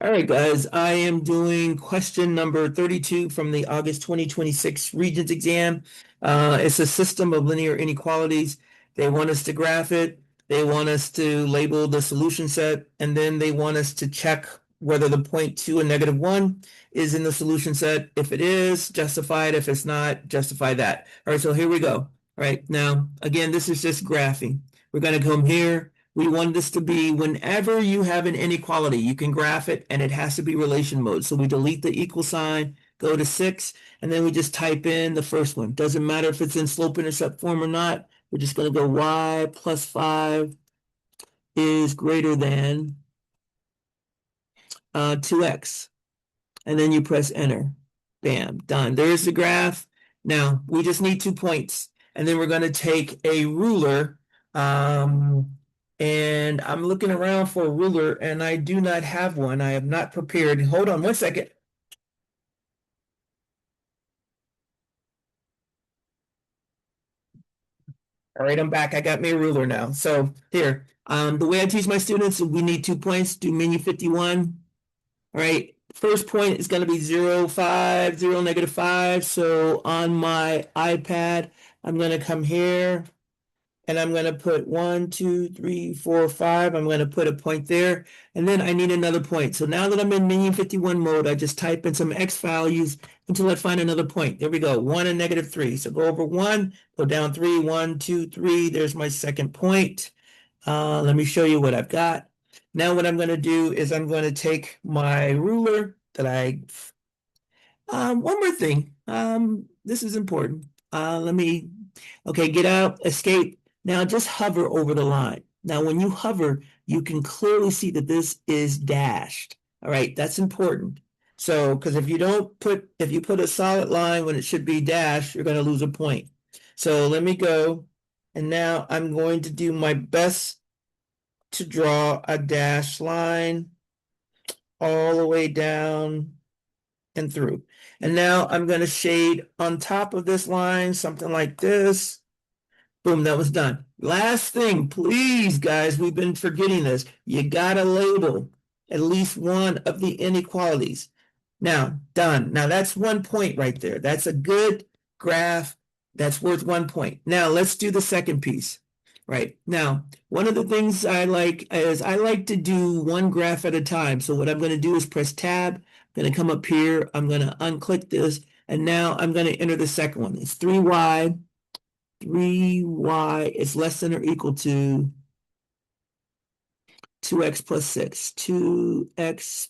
All right, guys, I am doing question number 32 from the August 2026 Regents exam. It's a system of linear inequalities. They want us to graph it. They want us to label the solution set, and then they want us to check whether the point 2 and -1 is in the solution set. If it is, justify it. If it's not, justify that. All right, so here we go. All right, now, again, this is just graphing. We're going to come here. We want this to be whenever you have an inequality, you can graph it and it has to be relation mode. So we delete the equal sign, go to 6, and then we just type in the first one. Doesn't matter if it's in slope-intercept form or not. We're just going to go y plus 5 is greater than 2x. And then you press enter. Bam, done. There's the graph. Now, we just need 2 points. And then we're going to take a ruler. And I'm looking around for a ruler, and I do not have one. I have not prepared. Hold on one second. All right, I'm back. I got me a ruler now. So here, the way I teach my students, we need 2 points. Do menu 51. All right, first point is going to be 0, 5, 0, -5. So on my iPad, I'm going to come here and I'm going to put 1, 2, 3, 4, 5. I'm going to put a point there. And then I need another point. So now that I'm in menu 51 mode, I just type in some X values until I find another point. There we go, 1 and -3. So go over 1, go down 3, 1, 2, 3. There's my second point. Let me show you what I've got. Now what I'm going to do is I'm going to take my ruler that one more thing. This is important. Okay, get out, escape. Now just hover over the line. Now when you hover, you can clearly see that this is dashed. All right, that's important. So, because if you put a solid line when it should be dashed, you're going to lose a point. So let me go, and now I'm going to do my best to draw a dashed line all the way down and through. And now I'm going to shade on top of this line, something like this. Boom, that was done. Last thing, please, guys, we've been forgetting this. You got to label at least one of the inequalities. Now, done. Now, that's 1 point right there. That's a good graph. That's worth 1 point. Now, let's do the second piece. Right. Now, one of the things I like is I like to do one graph at a time. So what I'm going to do is press tab. I'm going to come up here. I'm going to unclick this. And now I'm going to enter the second one. It's 3y. 3y is less than or equal to 2x plus 6. 2x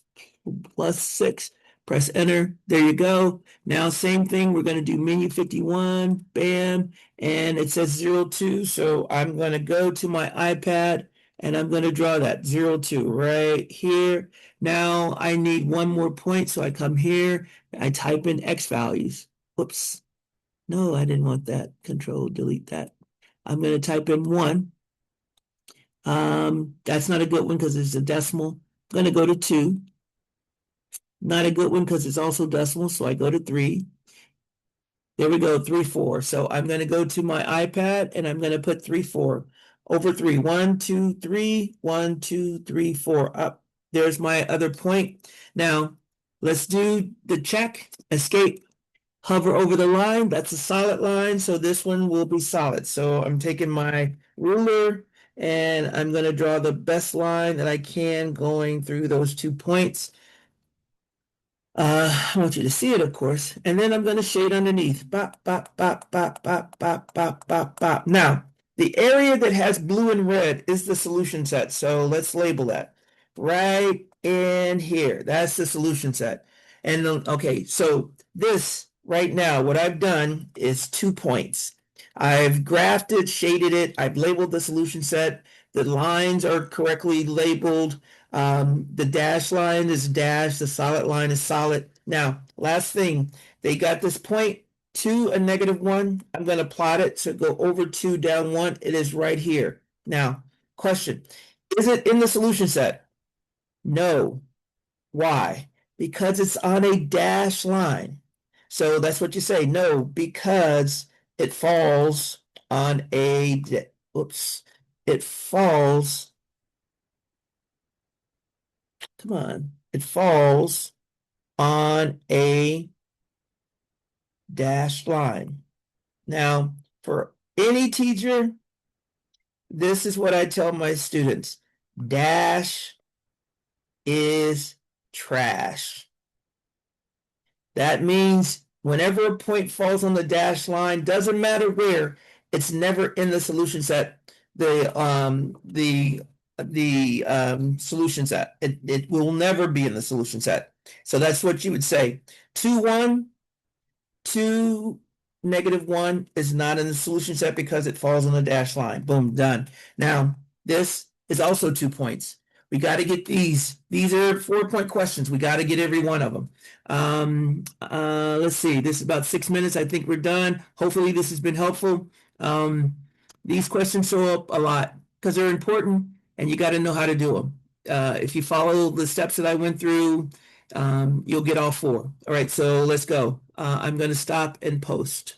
plus 6. Press enter. There you go. Now, same thing. We're going to do menu 51. Bam. And it says 02. So I'm going to go to my iPad and I'm going to draw that 02 right here. Now I need one more point. So I come here. I type in X values. Whoops. No, I didn't want that. Control, delete that. I'm going to type in 1. That's not a good one because it's a decimal. I'm going to go to 2. Not a good one because it's also decimal, so I go to 3. There we go, 3, 4. So I'm going to go to my iPad and I'm going to put 3, 4 over 3. 1, 2, 3, 1, 2, 3, 4. Up. There's my other point. Now, let's do the check, escape, hover over the line. That's a solid line, so this one will be solid. So I'm taking my ruler and I'm going to draw the best line that I can going through those 2 points. I want you to see it, of course. And then I'm going to shade underneath. Bop, bop, bop, bop, bop, bop, bop, bop, bop. Now, the area that has blue and red is the solution set. So let's label that right in here. That's the solution set. And okay, so this right now, what I've done is 2 points. I've graphed it, shaded it. I've labeled the solution set. The lines are correctly labeled. The dash line is dash, the solid line is solid. Now, last thing, they got this point 2 and -1. I'm going to plot it. So go over 2, down 1. It is right here. Now, question, is it in the solution set? No. Why? Because it's on a dash line. So that's what you say. No, because it falls on a, oops, it falls, come on. It falls on a dashed line. Now, for any teacher, this is what I tell my students. Dash is trash. That means whenever a point falls on the dash line, doesn't matter where, it's never in the solution set. The solution set. It will never be in the solution set. So that's what you would say. 2, 1, 2, -1 is not in the solution set because it falls on the dash line. Boom, done. Now, this is also 2 points. We got to get these. These are 4-point questions. We got to get every one of them. Let's see. This is about 6 minutes. I think we're done. Hopefully this has been helpful. These questions show up a lot because they're important and you got to know how to do them. If you follow the steps that I went through, you'll get all 4. All right, so let's go. I'm going to stop and post.